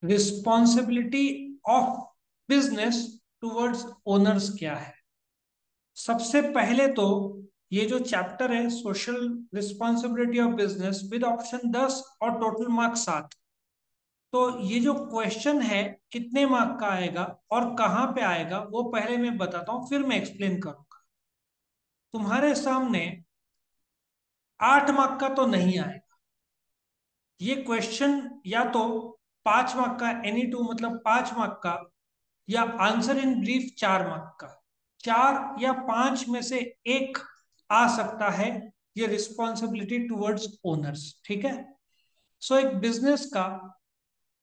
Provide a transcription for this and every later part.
Responsibility of business towards owners क्या है। सबसे पहले तो ये जो चैप्टर है social responsibility of business with option 10 और टोटल मार्क 7। तो ये जो क्वेश्चन है कितने मार्क का आएगा और कहाँ पे आएगा वो पहले मैं बताता हूँ, फिर मैं एक्सप्लेन करूंगा। तुम्हारे सामने 8 मार्क का तो नहीं आएगा ये क्वेश्चन, या तो 5 मार्क का एनी टू मतलब 5 मार्क का, या आंसर इन ब्रीफ 4 मार्क का। 4 या 5 में से एक आ सकता है ये रिस्पॉन्सिबिलिटी टुवर्ड्स ओनर्स। ठीक है। सो एक बिजनेस का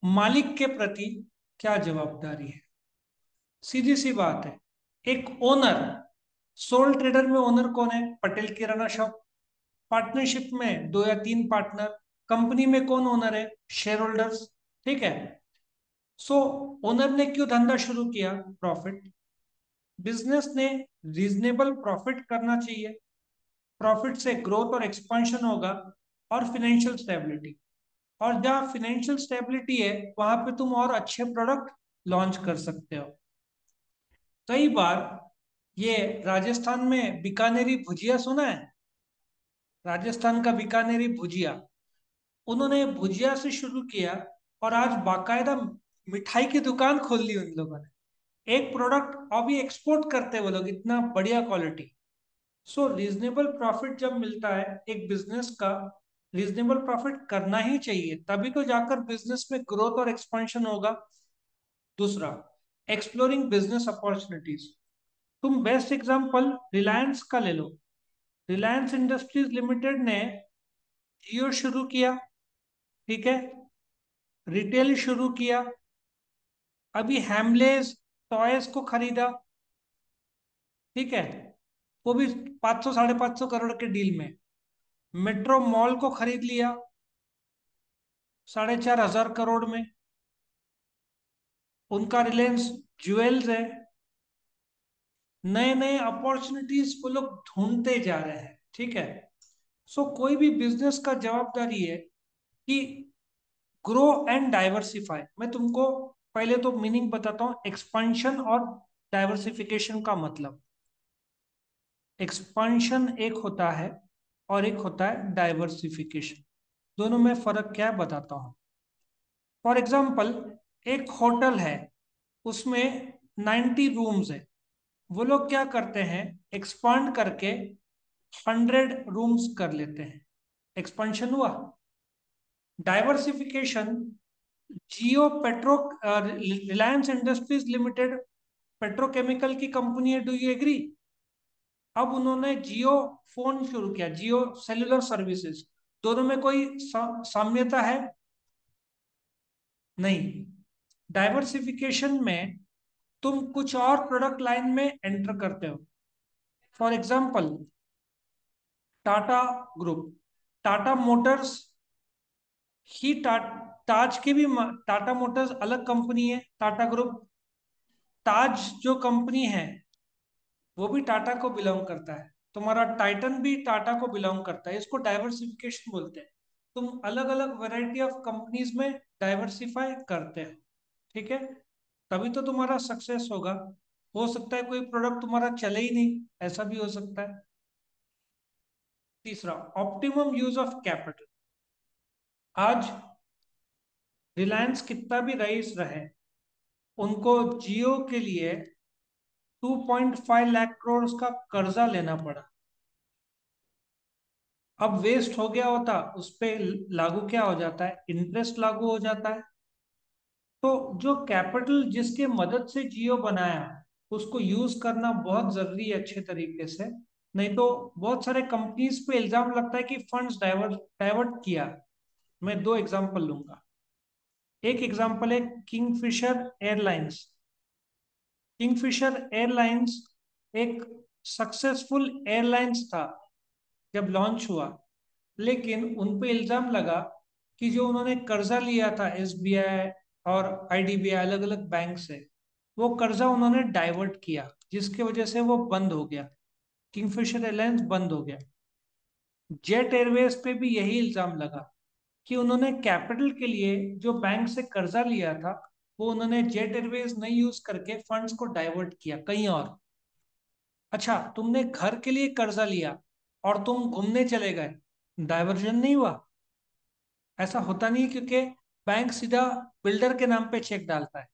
मालिक के प्रति क्या जवाबदारी है, सीधी सी बात है। एक ओनर, सोल ट्रेडर में ओनर कौन है? पटेल किराना शॉप। पार्टनरशिप में 2 या 3 पार्टनर। कंपनी में कौन ओनर है? Share holders. ठीक है। सो ओनर ने क्यों धंधा शुरू किया? प्रॉफिट। बिजनेस ने रीजनेबल प्रॉफिट करना चाहिए। प्रॉफिट से ग्रोथ और एक्सपेंशन होगा और फिनेंशियल स्टेबिलिटी। और जहाँ फिनेंशियल स्टेबिलिटी है वहां पे तुम और अच्छे प्रोडक्ट लॉन्च कर सकते हो। कई बार ये राजस्थान में बीकानेरी भुजिया सुना है? राजस्थान का बीकानेरी भुजिया, उन्होंने भुजिया से शुरू किया और आज बाकायदा मिठाई की दुकान खोल ली उन लोगों ने। एक प्रोडक्ट अभी एक्सपोर्ट करते हैं वो लोग, इतना बढ़िया क्वालिटी। सो रीजनेबल प्रॉफिट जब मिलता है एक बिजनेस का, रीजनेबल प्रॉफिट करना ही चाहिए, तभी तो जाकर बिजनेस में ग्रोथ और एक्सपेंशन होगा। दूसरा, एक्सप्लोरिंग बिजनेस अपॉर्चुनिटीज। तुम बेस्ट एग्जांपल रिलायंस का ले लो। रिलायंस इंडस्ट्रीज लिमिटेड ने जियो शुरू किया। ठीक है। रिटेल शुरू किया। अभी हैमलेज टॉयज को खरीदा। ठीक है। वो भी 500 550 करोड़ के डील में। मेट्रो मॉल को खरीद लिया 4,500 करोड़ में। उनका रिलायंस ज्वेल्स है। नए नए अपॉर्चुनिटीज वो लोग ढूंढते जा रहे हैं। ठीक है। सो कोई भी बिजनेस का जवाबदारी है कि ग्रो एंड डाइवर्सिफाई। मैं तुमको पहले तो मीनिंग बताता हूँ एक्सपांशन और डाइवर्सिफिकेशन का मतलब। एक्सपांशन एक होता है और एक होता है डाइवर्सिफिकेशन। दोनों में फर्क क्या है बताता हूँ। फॉर एग्जाम्पल, एक होटल है, उसमें 90 रूम्स है। वो लोग क्या करते हैं, एक्सपांड करके 100 रूम्स कर लेते हैं। एक्सपेंशन हुआ। Diversification, Jio petro Reliance Industries Limited petrochemical की कंपनी है, डू यू एग्री? अब उन्होंने जियो फोन शुरू किया, जियो सेल्युलर सर्विसेज। दोनों में कोई साम्यता है? नहीं। डाइवर्सिफिकेशन में तुम कुछ और प्रोडक्ट लाइन में एंटर करते हो। For example, Tata group, Tata Motors ही ताज की भी टाटा मोटर्स अलग कंपनी है, टाटा ग्रुप। ताज जो कंपनी है वो भी टाटा को बिलोंग करता है। तुम्हारा टाइटन भी टाटा को बिलोंग करता है। इसको डाइवर्सिफिकेशन बोलते हैं। तुम अलग अलग वैरायटी ऑफ कंपनीज में डाइवर्सिफाई करते हो। ठीक है। तभी तो तुम्हारा सक्सेस होगा। हो सकता है कोई प्रोडक्ट तुम्हारा चले ही नहीं, ऐसा भी हो सकता है। तीसरा, ऑप्टिमम यूज ऑफ कैपिटल। आज रिलायंस कितना भी रईस रहे, उनको जियो के लिए 2.5 लाख करोड़ का कर्जा लेना पड़ा। अब वेस्ट हो गया होता उस पे लागू क्या हो जाता है, इंटरेस्ट लागू हो जाता है। तो जो कैपिटल जिसके मदद से जियो बनाया, उसको यूज करना बहुत जरूरी है अच्छे तरीके से। नहीं तो बहुत सारे कंपनीज पे इल्जाम लगता है कि फंड्स डाइवर्ट डाइवर्ट किया। मैं 2 एग्जांपल लूंगा। एक एग्जांपल है किंगफिशर एयरलाइंस। किंगफिशर एयरलाइंस एक सक्सेसफुल एयरलाइंस था जब लॉन्च हुआ, लेकिन उन पे इल्जाम लगा कि जो उन्होंने कर्जा लिया था एसबीआई और आईडीबीआई अलग अलग बैंक से, वो कर्जा उन्होंने डाइवर्ट किया, जिसकी वजह से वो बंद हो गया। किंगफिशर एयरलाइंस बंद हो गया। जेट एयरवेज पे भी यही इल्जाम लगा कि उन्होंने कैपिटल के लिए जो बैंक से कर्जा लिया था, वो उन्होंने जेट एयरवेज नहीं यूज करके फंड्स को डाइवर्ट किया कहीं और। अच्छा, तुमने घर के लिए कर्जा लिया और तुम घूमने चले गए, डाइवर्जन नहीं हुआ? ऐसा होता नहीं, क्योंकि बैंक सीधा बिल्डर के नाम पे चेक डालता है।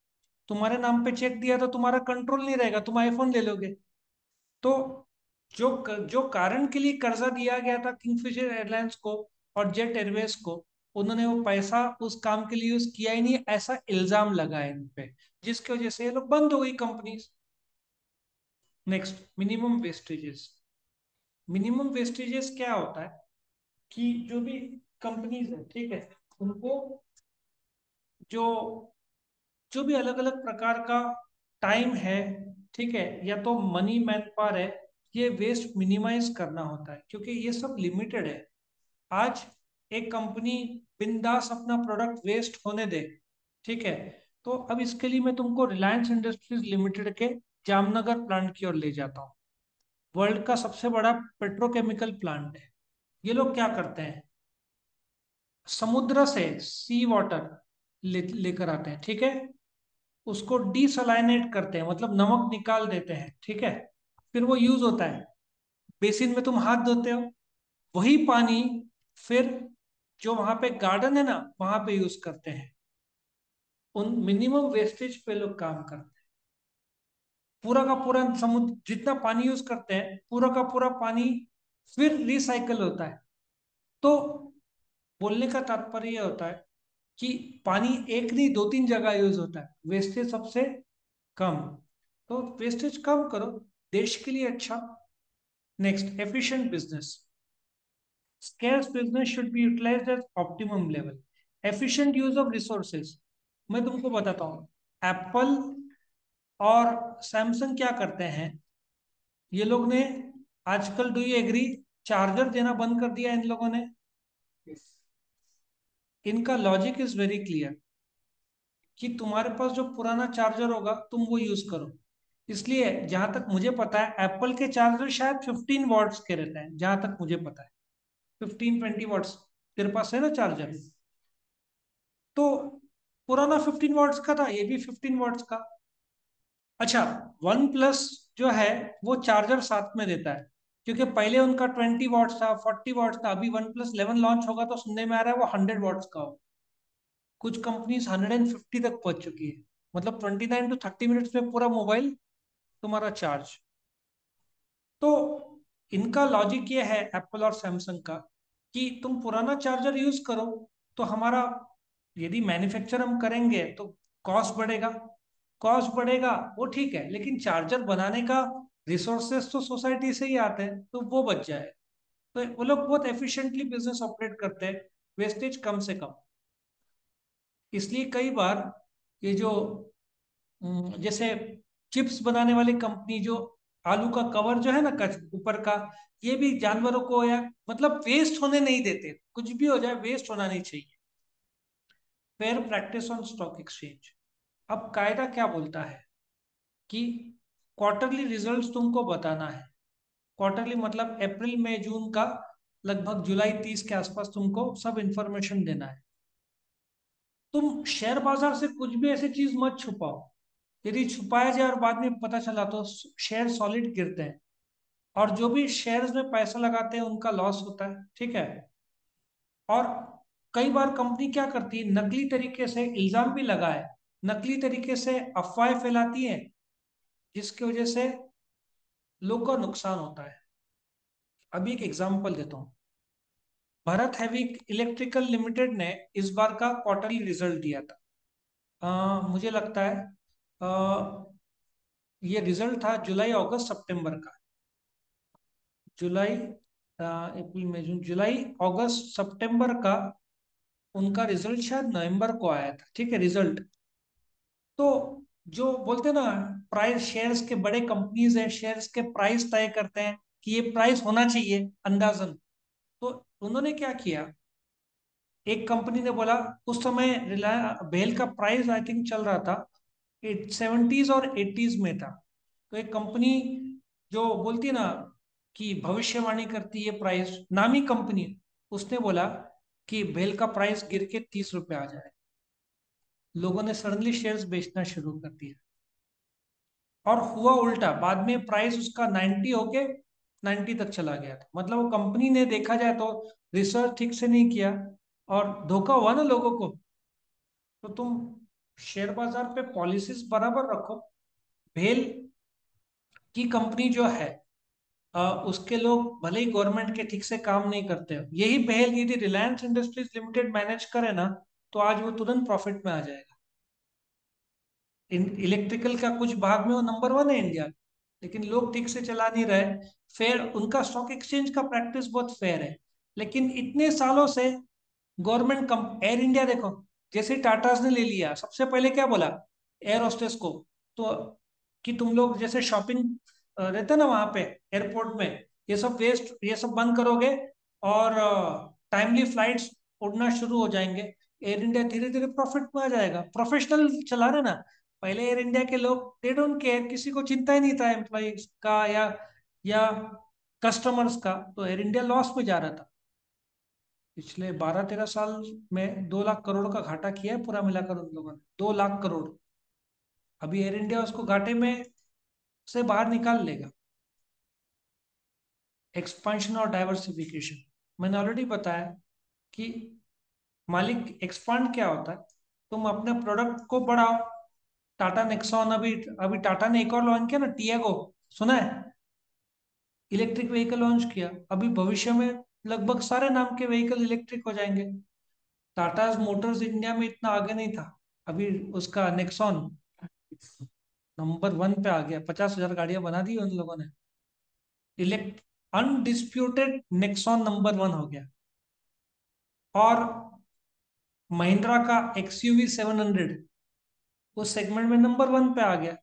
तुम्हारे नाम पे चेक दिया तो तुम्हारा कंट्रोल नहीं रहेगा, तुम आईफोन ले लोगे। तो जो कारण के लिए कर्जा दिया गया था किंगफिशर एयरलाइंस को और जेट एयरवेज को, उन्होंने वो पैसा उस काम के लिए यूज किया ही नहीं, ऐसा इल्जाम लगा है इन पे, जिसकी वजह से ये लोग बंद हो गई company. Next, minimum vestiges. Minimum vestiges क्या होता है कि जो भी कंपनीज है, ठीक है, उनको जो जो भी अलग अलग प्रकार का टाइम है, ठीक है, या तो मनी मैन पावर है, ये वेस्ट मिनिमाइज करना होता है, क्योंकि ये सब लिमिटेड है। आज एक कंपनी बिंदास अपना प्रोडक्ट वेस्ट होने दे, ठीक है, तो अब इसके लिए मैं तुमको रिलायंस इंडस्ट्रीज लिमिटेड के जामनगर प्लांट की ओर ले जाता हूँ। वर्ल्ड का सबसे बड़ा पेट्रोकेमिकल प्लांट है। ये लोग क्या करते हैं, समुद्र से सी वाटर लेकर आते हैं, ठीक है, उसको डिसलाइनेट करते हैं, मतलब नमक निकाल देते हैं, ठीक है, फिर वो यूज होता है। बेसिन में तुम हाथ धोते हो, वही पानी फिर जो वहां पे गार्डन है ना, वहां पे यूज करते हैं। उन मिनिमम वेस्टेज पे लोग काम करते हैं। पूरा का पूरा समुद्र जितना पानी यूज करते हैं, पूरा का पूरा पानी फिर रिसाइकल होता है। तो बोलने का तात्पर्य यह होता है कि पानी एक नहीं, दो तीन जगह यूज होता है, वेस्टेज सबसे कम। तो वेस्टेज कम करो, देश के लिए अच्छा। Next, efficient business. Scarce business should be utilized at optimum level. Efficient use of resources. मैं तुमको बताता हूँ, एप्पल और सैमसंग क्या करते हैं, ये लोग ने आजकल, डू यू एग्री, चार्जर देना बंद कर दिया इन लोगों ने। इनका लॉजिक इज वेरी क्लियर कि तुम्हारे पास जो पुराना चार्जर होगा तुम वो यूज करो। इसलिए जहां तक मुझे पता है, एप्पल के चार्जर शायद 15 वॉट्स के रहते हैं, जहां तक मुझे पता है, 15-20 वॉट्स। तेरे पास है ना चार्जर? तो पुराना 15 वॉट्स का था, ये भी 15 वॉट्स का। अच्छा, वन प्लस जो है वो चार्जर साथ में देता है, क्योंकि पहले उनका 20 वॉट्स था, 40 वॉट्स था। अभी वन प्लस 11 लॉन्च होगा तो सुनने में आ रहा है वो 100 वॉट्स का हो। कुछ कंपनीज 150 तक पहुंच चुकी है, मतलब 29 to 30 मिनट्स में पूरा मोबाइल तुम्हारा चार्ज। तो इनका लॉजिक ये है, एप्पल और सैमसंग का, कि तुम पुराना चार्जर यूज करो, तो हमारा, यदि मैन्युफैक्चर हम करेंगे तो कॉस्ट बढ़ेगा। कॉस्ट बढ़ेगा वो ठीक है, लेकिन चार्जर बनाने का रिसोर्सेस तो सोसाइटी से ही आते हैं, तो वो बच जाए। तो वो लोग बहुत एफिशिएंटली बिजनेस ऑपरेट करते हैं, वेस्टेज कम से कम। इसलिए कई बार ये जो जैसे चिप्स बनाने वाली कंपनी, जो आलू का कवर जो है ना, कच ऊपर का, ये भी जानवरों को, या मतलब वेस्ट होने नहीं देते, कुछ भी हो जाए वेस्ट होना नहीं चाहिए। Fair practice on stock exchange. अब कायदा क्या बोलता है कि क्वार्टरली रिजल्ट्स तुमको बताना है। क्वार्टरली मतलब अप्रैल मई जून का, लगभग जुलाई 30 के आसपास तुमको सब इंफॉर्मेशन देना है। तुम शेयर बाजार से कुछ भी ऐसी चीज मत छुपाओ। यदि छुपाया जाए और बाद में पता चला तो शेयर सॉलिड गिरते हैं, और जो भी शेयर्स में पैसा लगाते हैं उनका लॉस होता है, ठीक है। और कई बार कंपनी क्या करती है, नकली तरीके से, इल्जाम भी लगा है, नकली तरीके से अफवाहें फैलाती है, जिसकी वजह से लोगों का नुकसान होता है। अभी एक एग्जांपल देता हूँ। भारत हैवी इलेक्ट्रिकल लिमिटेड ने इस बार का क्वार्टरली रिजल्ट दिया था। मुझे लगता है ये रिजल्ट था जुलाई अगस्त सितंबर का। जुलाई, अप्रैल मई जून, जुलाई अगस्त सितंबर का उनका रिजल्ट शायद नवंबर को आया था, ठीक है, रिजल्ट। तो जो बोलते हैं ना, प्राइस, शेयर्स के बड़े कंपनीज हैं, शेयर्स के प्राइस तय करते हैं कि ये प्राइस होना चाहिए अंदाजन। तो उन्होंने क्या किया, एक कंपनी ने बोला, उस समय रिलायंस बेल का प्राइस आई थिंक चल रहा था 70s और 80s में था। तो एक कंपनी जो बोलती है ना कि भविष्यवाणी करती है प्राइस, नामी कंपनी, उसने बोला कि भेल का प्राइस गिर के 30 रुपए आ जाए, लोगों ने सडनली शेयर्स बेचना शुरू कर दिया। और हुआ उल्टा, बाद में प्राइस उसका 90 होके 90 तक चला गया था। मतलब वो कंपनी ने देखा जाए तो रिसर्च ठीक से नहीं किया और धोखा हुआ ना लोगों को। तो तुम शेयर बाजार पे पॉलिसीज बराबर रखो। भेल की कंपनी जो है, उसके लोग भले ही गवर्नमेंट के ठीक से काम नहीं करते हो, यही भेल यदि रिलायंस इंडस्ट्रीज लिमिटेड मैनेज करे ना, तो आज वो तुरंत प्रॉफिट में आ जाएगा। इलेक्ट्रिकल का कुछ भाग में वो नंबर वन है इंडिया, लेकिन लोग ठीक से चला नहीं रहे। फेयर, उनका स्टॉक एक्सचेंज का प्रैक्टिस बहुत फेयर है। लेकिन इतने सालों से गवर्नमेंट कम, एयर इंडिया देखो, जैसे टाटाज ने ले लिया, सबसे पहले क्या बोला एयर होस्टेस को, तो कि तुम लोग जैसे शॉपिंग रहते ना वहां पे एयरपोर्ट में, ये सब वेस्ट, ये सब बंद करोगे और टाइमली फ्लाइट्स उड़ना शुरू हो जाएंगे, एयर इंडिया धीरे धीरे प्रॉफिट में आ जाएगा। प्रोफेशनल चला रहे ना। पहले एयर इंडिया के लोग दे डोंट केयर, किसी को चिंता ही नहीं था एम्प्लॉइज का या कस्टमर्स का, तो एयर इंडिया लॉस में जा रहा था। पिछले 12-13 साल में 2 लाख करोड़ का घाटा किया है पूरा मिलाकर उन लोगों ने, 2 लाख करोड़। अभी एयर इंडिया उसको घाटे में से बाहर निकाल लेगा। एक्सपांशन और डाइवर्सिफिकेशन, मैंने ऑलरेडी बताया कि मालिक एक्सपांड क्या होता है, तुम अपने प्रोडक्ट को बढ़ाओ। टाटा नेक्सॉन, अभी अभी टाटा ने एक और लॉन्च किया ना, टियागो, सुना है? इलेक्ट्रिक व्हीकल लॉन्च किया। अभी भविष्य में लगभग सारे नाम के व्हीकल इलेक्ट्रिक हो जाएंगे। टाटा मोटर्स इंडिया में इतना आगे नहीं था, अभी उसका नेक्सॉन नंबर वन पे आ गया, 50,000 गाड़ियां बना दी उन लोगों ने। Elect undisputed Nexon number one हो गया। और महिंद्रा का एक्सयूवी 700 उस सेगमेंट में नंबर वन पे आ गया,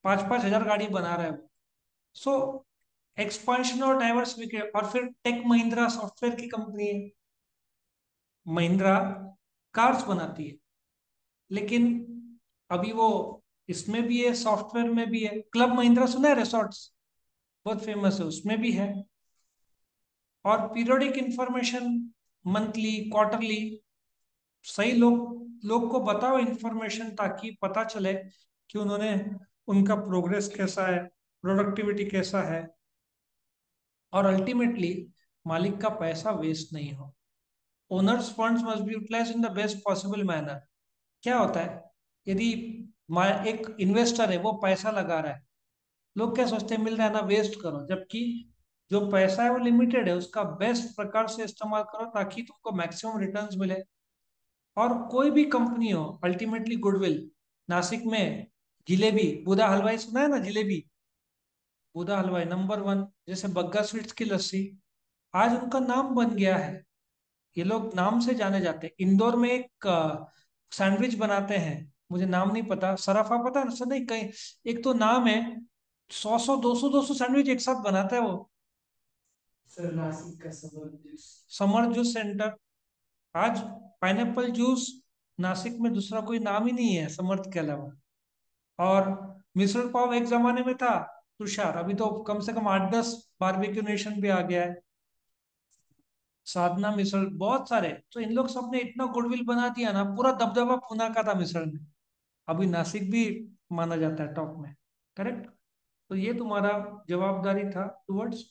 5-5 हजार गाड़ी बना रहा है वो। सो एक्सपांशन और डाइवर्सिफिकेशन। और फिर टेक महिंद्रा सॉफ्टवेयर की कंपनी है, महिंद्रा कार्स बनाती है, लेकिन अभी वो इसमें भी है, सॉफ्टवेयर में भी है। क्लब महिंद्रा सुना है, रिसोर्ट्स बहुत फेमस है, उसमें भी है। और पीरियोडिक इंफॉर्मेशन, मंथली क्वार्टरली, सही लोग को बताओ इंफॉर्मेशन, ताकि पता चले कि उन्होंने, उनका प्रोग्रेस कैसा है, प्रोडक्टिविटी कैसा है, और अल्टीमेटली मालिक का पैसा वेस्ट नहीं हो। Owners funds must be utilised in the best possible manner. क्या होता है, यदि एक इन्वेस्टर है वो पैसा लगा रहा है, लोग क्या सोचते हैं, मिल रहा है ना, वेस्ट करो, जबकि जो पैसा है वो लिमिटेड है, उसका बेस्ट प्रकार से इस्तेमाल करो ताकि तुमको मैक्सिमम रिटर्न्स मिले। और कोई भी कंपनी हो, अल्टीमेटली गुडविल। नासिक में जिलेबी, बुधा हलवाई सुना है ना, जिलेबी, बुधा हलवाई नंबर वन। जैसे बग्गा स्वीट्स की लस्सी, आज उनका नाम बन गया है, ये लोग नाम से जाने जाते हैं। इंदौर में एक सैंडविच बनाते हैं, मुझे नाम नहीं पता, सराफा पता है सर? नहीं, कहीं एक तो नाम है, 100-200 सैंडविच एक साथ बनाता है वो। सर नासिक का समर जूस सेंटर। आज पाइनएप्पल जूस नासिक में दूसरा कोई नाम ही नहीं है समर्थ के अलावा। और मिसल पाव एक जमाने में था तुषार, अभी तो कम से कम 8-10 बारबेक्यू नेशन भी आ गया है। साधना मिसल, बहुत सारे। तो इन लोग सब ने इतना गुडविल बना दिया ना, पूरा दबदबा पुना का था मिसल में। अभी नासिक भी माना जाता है टॉप में। करेक्ट। तो ये तुम्हारा जवाबदारी था टुवर्ड्स